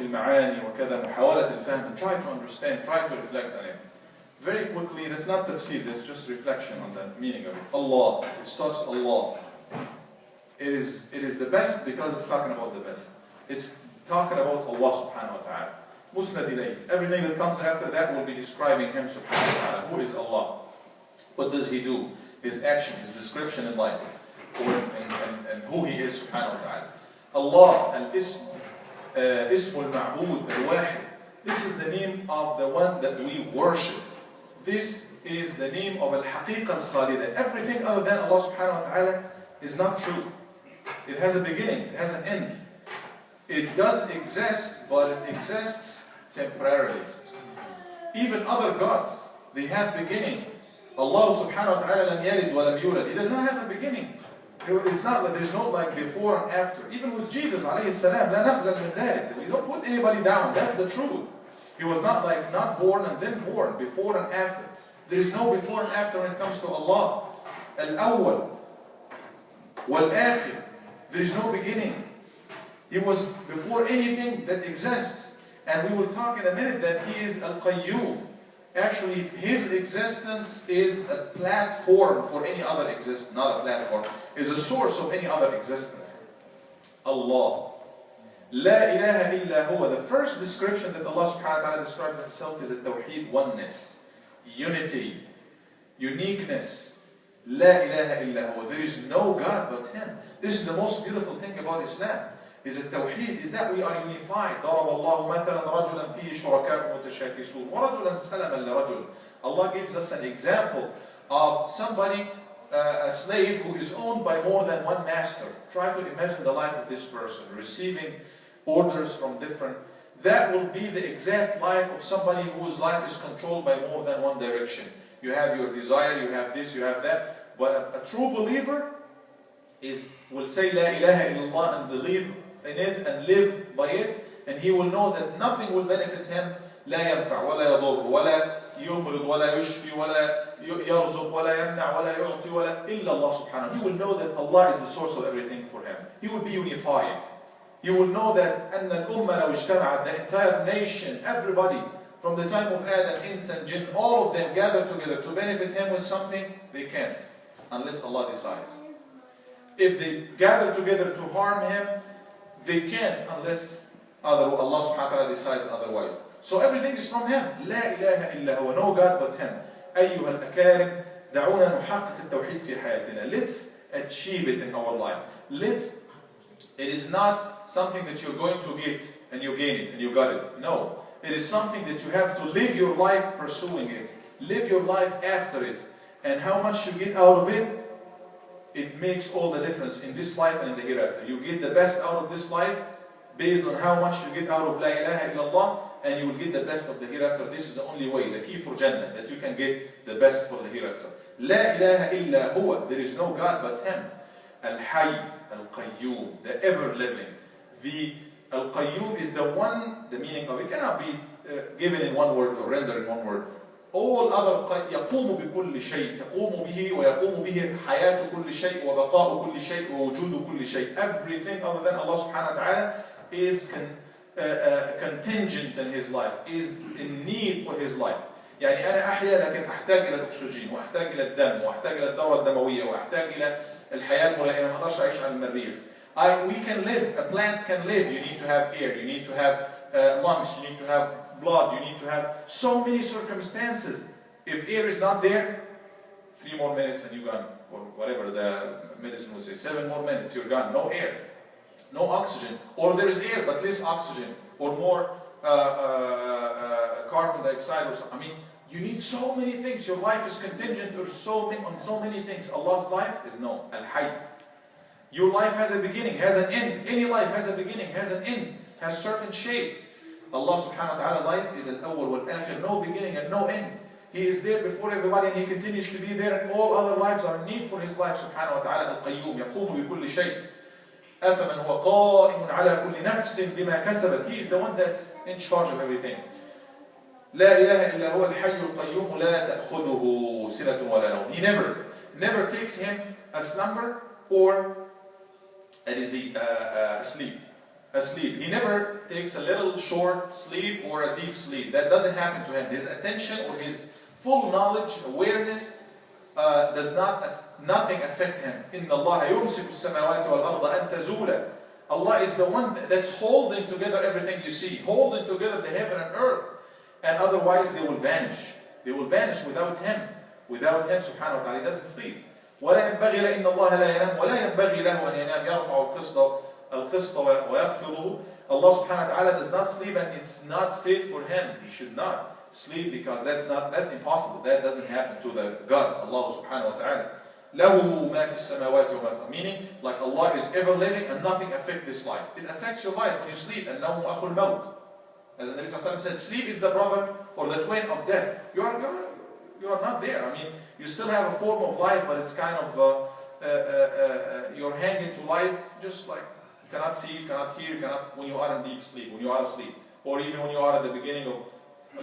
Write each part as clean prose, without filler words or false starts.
المعاني وكذا محاولة الفهم, try to understand, try to reflect on it. Very quickly, that's not tafsir, that's just reflection on the meaning of it. Allah, it starts Allah. It is the best because it's talking about the best. It's talking about Allah subhanahu wa ta'ala. Musnad ilayh. Everything that comes after that will be describing Him subhanahu wa ta'ala. Who is Allah? What does He do? His action, His description in life. And who He is subhanahu wa ta'ala. Allah, al-ism, ismul ma'bud, al-wahid. This is the name of the one that we worship. This is the name of al-haqiqa al-khalida. Everything other than Allah subhanahu wa ta'ala is not true. It has a beginning, it has an end. It does exist, but it exists temporarily. Even other gods, they have beginning. Allah subhanahu wa ta'ala lam yalid wa lam yulad. He does not have a beginning. It's not like there's no like before and after. Even with Jesus alayhi salam, la naflal min dhalik. We don't put anybody down. That's the truth. He was not like not born and then born, before and after. There is no before and after when it comes to Allah. Al-awwal wal-akhir. There is no beginning. He was before anything that exists. And we will talk in a minute that He is Al-Qayyum. Actually, His existence is a platform for any other existence. Not a platform. Is a source of any other existence. Allah. La ilaha illa huwa. The first description that Allah subhanahu wa ta'ala describes Himself is a tawheed, oneness, unity, uniqueness. La ilaha illa huwa. There is no God but Him. This is the most beautiful thing about Islam. Is it tawheed? Is that we are unified. ضرب الله مثلا رجلا فيه شركاء متشاكسون ورجلا سلما لرجل. Allah gives us an example of somebody, a slave who is owned by more than one master. Try to imagine the life of this person, receiving orders from different. That will be the exact life of somebody whose life is controlled by more than one direction. You have your desire, you have this, you have that. But a true believer will say La ilaha illallah and believe in it and live by it, and he will know that nothing will benefit him. لا ينفع ولا يضر ولا يمرض ولا يشفي ولا يرزق ولا يمنع ولا يعطي ولا إلا الله سبحانه. He will know that Allah is the source of everything for him. He will be unified. He will know that أن الأمة لو اجتمعت, the entire nation, everybody, from the time of Adam, ins and jinn, all of them gathered together to benefit him with something, they can't, unless Allah decides. If they gather together to harm him, they can't unless Allah subhanahu wa ta'ala decides otherwise. So everything is from Him. لا إله إلا هو. No God but Him. أيها الأكارم دعونا نحقق التوحيد في حياتنا. Let's achieve it in our life. It is not something that you're going to get and you gain it and you got it. No. It is something that you have to live your life pursuing it. Live your life after it. And how much you get out of it, it makes all the difference in this life and in the hereafter. You get the best out of this life based on how much you get out of La ilaha illallah, and you will get the best of the hereafter. This is the only way, the key for Jannah, that you can get the best for the hereafter. La ilaha illa huwa. There is no God but Him. Al-Hayy, Al-Qayyum, the ever-living. The Al-Qayyum is the one, the meaning of it cannot be given in one word or rendered in one word. All other يقوم بكل شيء تقوم به ويقوم به حياة كل شيء وبقاء كل شيء ووجود كل شيء. Everything other than Allah subhanahu wa ta'ala is contingent in his life, is in need for his life. يعني أنا أحيا لكن أحتاج إلى الأكسجين وأحتاج إلى الدم وأحتاج إلى الدورة الدموية وأحتاج إلى الحياة الملائمة. ما أقدرش أعيش على المريخ. We can live. A plant can live. You need to have air. You need to have lungs. You need to have blood, you need to have so many circumstances. If air is not there, 3 more minutes and you're gone, or whatever the medicine would say, 7 more minutes, you're gone. No air, no oxygen, or there is air but less oxygen, or more carbon dioxide, or something. I mean, you need so many things. Your life is contingent on so many things. Allah's life is no, Al-Hayy. Your life has a beginning, has an end. Any life has a beginning, has an end, has certain shape. Allah subhanahu wa ta'ala life is al-awwal wal-akhir, no beginning and no end. He is there before everybody and He continues to be there, and all other lives are in need for His life subhanahu wa ta'ala. Al-Qayyum يقوم بكل شيء أفمن هو قائم على كل نفس بما كسبت. He is the one that's in charge of everything. لا إله إلا هو الحي القيوم لا تأخذه سنة ولا نوم. He never takes him a slumber or a sleep. asleep. He never takes a little short sleep or a deep sleep. That doesn't happen to him. His attention or his full knowledge, awareness, nothing affect him. إِنَّ اللَّهَ يُمْسِكُ السَّمَاوَاتِ وَالْأَرْضَ أَن تَزُولَ. Allah is the one that's holding together everything you see, holding together the heaven and earth. And otherwise they will vanish. They will vanish without him. Without him subhanahu wa ta'ala. He doesn't sleep. وَلَا يَنْبَغِي لَإِنَّ اللَّهَ لَا يَنَامُ وَلَا يَنْبَغِي لَهُ أَنْ يَنَامُ يَرْفَعُ الْقِسْطَ وَيَخْفِضُهُ. Allah subhanahu wa ta'ala does not sleep, and it's not fit for him. He should not sleep because that's impossible. That doesn't happen to the God, Allah subhanahu wa ta'ala. لَهُ مَا فِي السَّمَاوَاتِ وَمَا فِي الْأَرْضِ. Meaning, like Allah is ever living and nothing affects this life. It affects your life when you sleep. And النَّوْمُ أَخُو الْمَوْتِ. As the Nabi sallallahu alayhi wa sallam said, sleep is the brother or the twin of death. You are not there. I mean, you still have a form of life, but it's kind of you're hanging to life, just like you cannot see, you cannot hear, you cannot, when you are in deep sleep, when you are asleep, or even when you are at the beginning of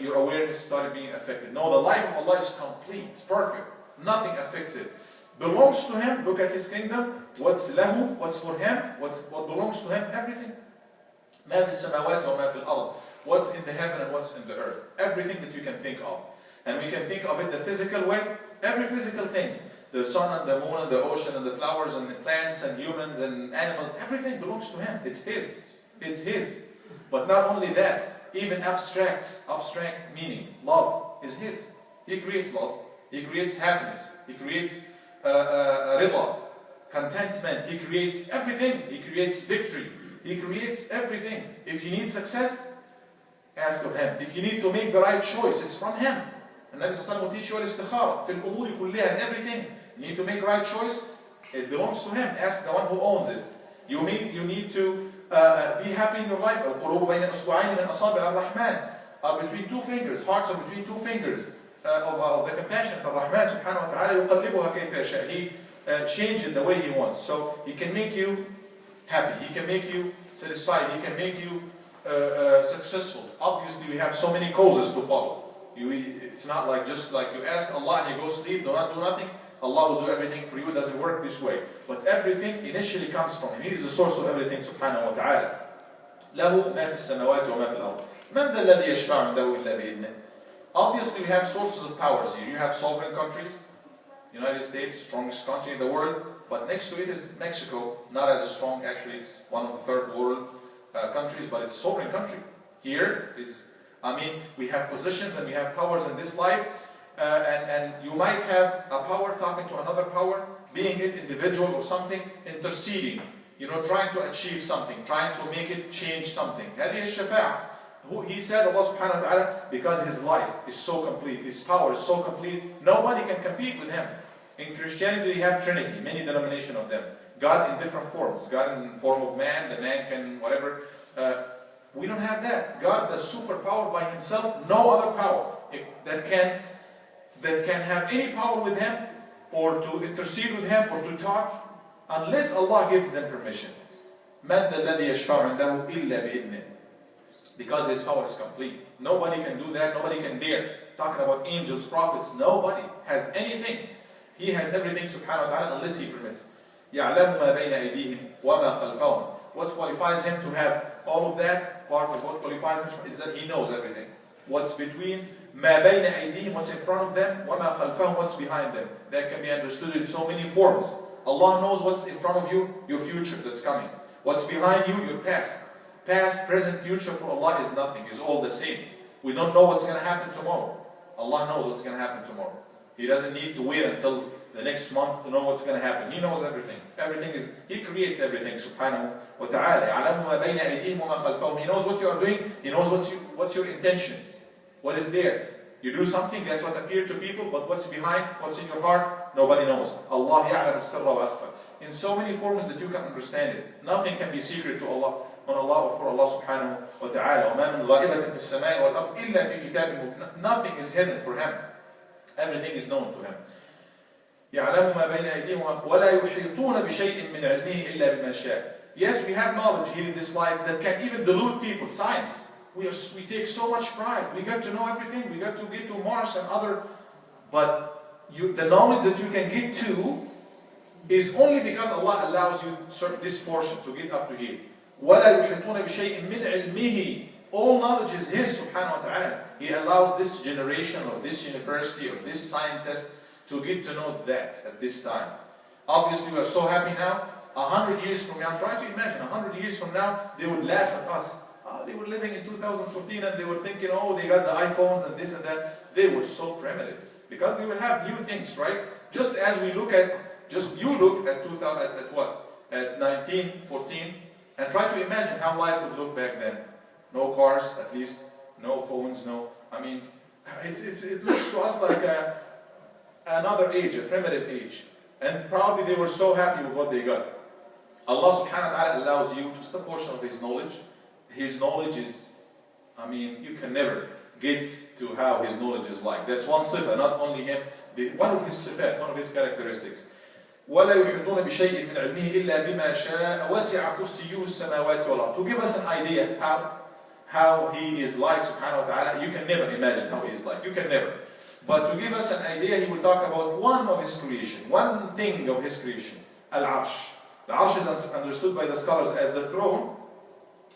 your awareness started being affected. No, the life of Allah is complete, it's perfect. Nothing affects it. Belongs to Him. Look at His kingdom. What's lahu? What's for Him? What belongs to Him? Everything. ما في السماوات وما في الأرض. What's in the heaven and what's in the earth. Everything that you can think of. And we can think of it the physical way. Every physical thing. The sun and the moon and the ocean and the flowers and the plants and humans and animals. Everything belongs to Him. It's His. It's His. But not only that. Even abstract meaning. Love is His. He creates love. He creates happiness. He creates rida, contentment. He creates everything. He creates victory. He creates everything. If you need success, ask of Him. If you need to make the right choice, it's from Him. And Nabi Sallallahu Alaihi Wasallam will teach you al-istikhara fil umuri kulliha, and everything. You need to make the right choice. It belongs to Him. Ask the one who owns it. You need to be happy in your life. القلوب بين أصبعين من أصابع الرحمن. Are between two fingers. Hearts are between two fingers. Of the compassion of Rahman subhanahu wa ta'ala, يقلبها كيف يشاء. He changes the way He wants. So He can make you happy. He can make you satisfied. He can make you successful. Obviously, we have so many causes to follow. It's not like just like you ask Allah and you go sleep, do not do nothing. Allah will do everything for you. It doesn't work this way. But everything initially comes from Him. He is the source of everything subhanahu wa ta'ala. له ما في السماوات وما في الأرض. من ذا الذي يشفع عنده إلا بإذنه. Obviously, we have sources of powers here. You have sovereign countries. United States, strongest country in the world. But next to it is Mexico. Not as strong. Actually, it's one of the third world countries, but it's a sovereign country. Here, we have positions and we have powers in this life. And you might have a power talking to another power, being it individual or something, interceding. Trying to achieve something. Trying to make it change something. هذه الشفاعة. He said, Allah subhanahu wa ta'ala, because His life is so complete, His power is so complete, nobody can compete with Him. In Christianity, we have Trinity, many denominations of them. God in different forms. God in the form of man, the man can whatever. We don't have that. God, the superpower by Himself, no other power that can have any power with Him, or to intercede with Him, or to talk, unless Allah gives them permission. مَنْ ذَا الَّذِي يَشْفَعُ عِنْدَهُ إِلَّا بِإِذْنِهِ. Because His power is complete. Nobody can do that. Nobody can dare. Talking about angels, prophets, nobody has anything. He has everything subhanahu wa ta'ala unless He permits. يَعْلَمُ مَا بَيْنَ أَيْدِيهِمْ وَمَا خَلْفَهُمْ. What qualifies Him to have all of that, part of what qualifies Him is that He knows everything. What's between مَا بَيْنَ أَيْدِيهِمْ, what's in front of them, وَمَا خَلْفَهُمْ, what's behind them. That can be understood in so many forms. Allah knows what's in front of you, your future that's coming. What's behind you, your past. Past, present, future for Allah is nothing. It's all the same. We don't know what's going to happen tomorrow. Allah knows what's going to happen tomorrow. He doesn't need to wait until the next month to know what's going to happen. He knows everything. He creates everything subhanahu wa ta'ala. يَعْلَمُ مَا بَيْنَ أَيْدِيهِمْ وَمَا خَلْفَهُمْ. He knows what you are doing. He knows what's your intention. What is there. You do something, that's what appears to people, but what's behind, what's in your heart, nobody knows. Allah يَعْلَمُ السِّرَّ وَأَخْفَى. In so many forms that you can understand it. Nothing can be secret to Allah. On Allah or for Allah subhanahu wa ta'ala. وَمَا مِنْ غَائِبَةٍ فِي السَّمَاءِ وَالْأَرْضِ إِلَّا فِي كِتَابٍ مُبِينٍ. Nothing is hidden for Him. Everything is known to Him. يَعْلَمُ مَا بَيْنَ أَيْدِيهِمْ وَلَا يُحِيطُونَ بِشَيْءٍ مِنْ عِلْمِهِ إِلَّا بِمَا شَاءَ. Yes, we have knowledge here in this life that can even delude people. Science. We take so much pride. We got to know everything. We got to get to Mars and other. But the knowledge that you can get to is only because Allah allows you this portion to get up to here. وَلَا يُحِيطُونَ بِشَيْءٍ مِّنْ عِلْمِهِ. All knowledge is His subhanahu wa ta'ala. He allows this generation or this university or this scientist to get to know that at this time. Obviously we are so happy now. 100 years from now, try to imagine, 100 years from now, they would laugh at us. They were living in 2014 and they were thinking, oh, they got the iPhones and this and that. They were so primitive. Because we will have new things, right? Just as we look at, just you look at 2000, at what? At 1914, and try to imagine how life would look back then. No cars, at least, no phones, no, I mean, it looks to us like another age, a primitive age. And probably they were so happy with what they got. Allah subhanahu wa ta'ala allows you just a portion of His knowledge. His knowledge is, I mean, you can never get to how His knowledge is like. That's one sifa, not only Him, one of His sifat, one of His characteristics. وَلَا يُحِيطُونَ بِشَيْءٍ مِّنْ عِلْمِهِ إِلَّا بِمَا شَاءَ وَسِعَ كُرْسِيُّهُ السَّمَاوَاتِ وَالْأَرْضِ. To give us an idea how He is like, subhanahu wa ta'ala, you can never imagine how He is like. You can never. But to give us an idea, He will talk about one of His creation, one thing of His creation, Al-Arsh. The Arsh is understood by the scholars as the throne.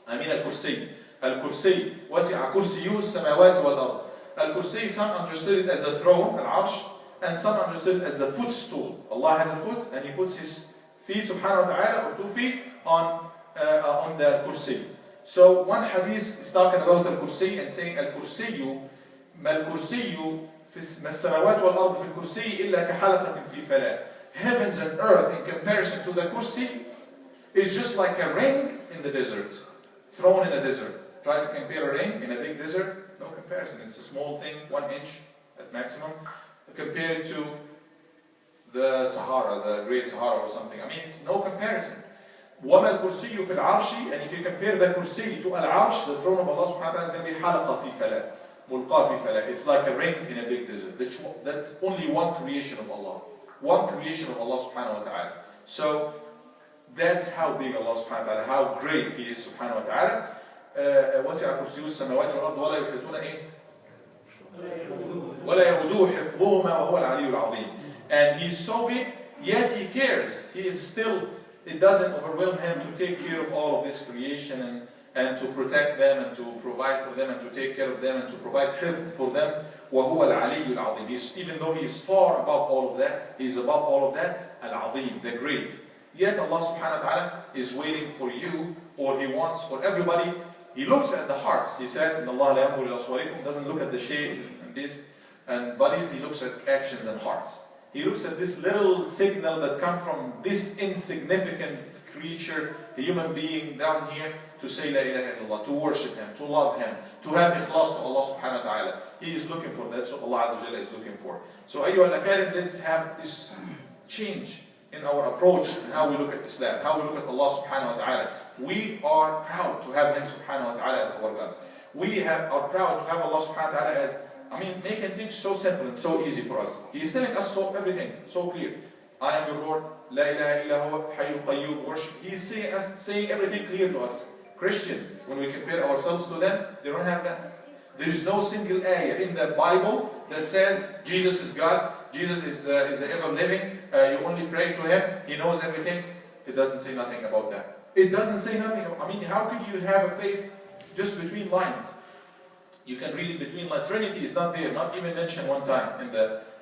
I mean Al-Kursie. Al-Kursie, وَسِعَ كُرْسِيُّهُ السَّمَاوَاتِ وَالْأَرْضِ. Al-Kursie, some understood it as the throne, Al-Arsh, and some understood it as the footstool. Allah has a foot, and He puts His feet, subhanahu wa ta'ala, or 2 feet, on the Kursi. So one hadith is talking about Al-Kursi and saying Al-Kursiyu, ما الكرسي ما السماوات والأرض في الكرسي إلا كحلقة في فلاة. Heavens and earth in comparison to the kursi is just like a ring in the desert, thrown in a desert. Try to compare a ring in a big desert, no comparison. It's a small thing, 1 inch at maximum, compared to the Sahara, the Great Sahara or something. I mean, it's no comparison. وَمَا الْكُرْسِيُّ فِي الْعَرْشِ. And if you compare the kursi to Al-Arsh, the throne of Allah subhanahu wa ta'ala is going to be حلقة في فلاة. ملقاة في فلاة. It's like a ring in a big desert. That's only one creation of Allah. One creation of Allah subhanahu wa ta'ala. So that's how big Allah subhanahu wa ta'ala, how great He is subhanahu wa ta'ala. وَسِعَ كُرْسِيُّ السَّمَاوَاتِ وَالْأَرْضِ وَلَا يُحِيطُونَ إِهِ وَلَا يَؤُودُهُ حِفْظُهُمَا وَهُوَ الْعَلِيُّ الْعَظِيمُ. And He's so big, yet He cares. He is still, it doesn't overwhelm Him to take care of all of this creation and to protect them and to provide for them and to take care of them and to provide help for them. وَهُوَ الْعَلِيُّ الْعَظِيمُ. Even though He is far above all of that, He is above all of that, Al-Azim, the great. Yet Allah subhanahu wa ta'ala is waiting for you, or He wants for everybody. He looks at the hearts. He said, إِنَّ اللَّهَ لَا يَنْظُرُ إِلَى صُوَرِكُمْ. Doesn't look at the shapes and this and bodies. He looks at actions and hearts. He looks at this little signal that comes from this insignificant creature, a human being down here, to say La ilaha illallah, to worship Him, to love Him, to have ikhlas to Allah subhanahu wa ta'ala. He is looking for that. That's what Allah Azza wa Jalla is looking for. So ayyuha al-akarim, let's have this change in our approach and how we look at Islam, how we look at Allah subhanahu wa ta'ala. We are proud to have Him subhanahu wa ta'ala as our God. We are proud to have Allah subhanahu wa ta'ala as, I mean, making things so simple and so easy for us. He is telling us everything so clear. I am your Lord, La ilaha illa huwa, hayyul qayyum, worship. He is saying everything clear to us. Christians, when we compare ourselves to them, they don't have that. There is no single ayah in the Bible that says Jesus is God, Jesus is the ever-living, you only pray to Him, He knows everything. It doesn't say nothing about that. It doesn't say nothing. I mean, how could you have a faith just between lines? You can read it between lines. Trinity is not there, not even mentioned one time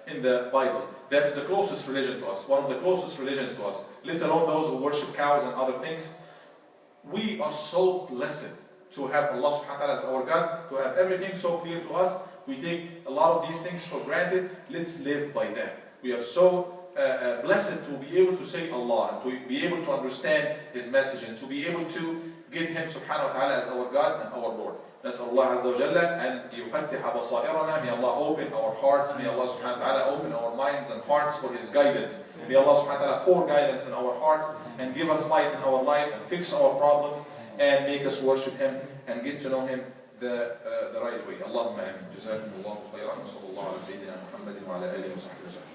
in the Bible. That's the closest religion to us, one of the closest religions to us, let alone those who worship cows and other things. We are so blessed to have Allah subhanahu wa ta'ala as our God, to have everything so clear to us. We take a lot of these things for granted. Let's live by that. We are so blessed to be able to say Allah, and to be able to understand His message, and to be able to get Him subhanahu wa ta'ala as our God and our Lord. نسأل الله عز وجل أن يفتح بصائرنا. May Allah open our hearts. May Allah subhanahu wa ta'ala open our minds and hearts for His guidance. May Allah subhanahu wa ta'ala pour guidance in our hearts and give us light in our life and fix our problems and make us worship Him and get to know Him the right way. Allahumma ameen. جزاكم الله خيرا. وصلى الله على سيدنا محمد وعلى آله وصحبه وسلم.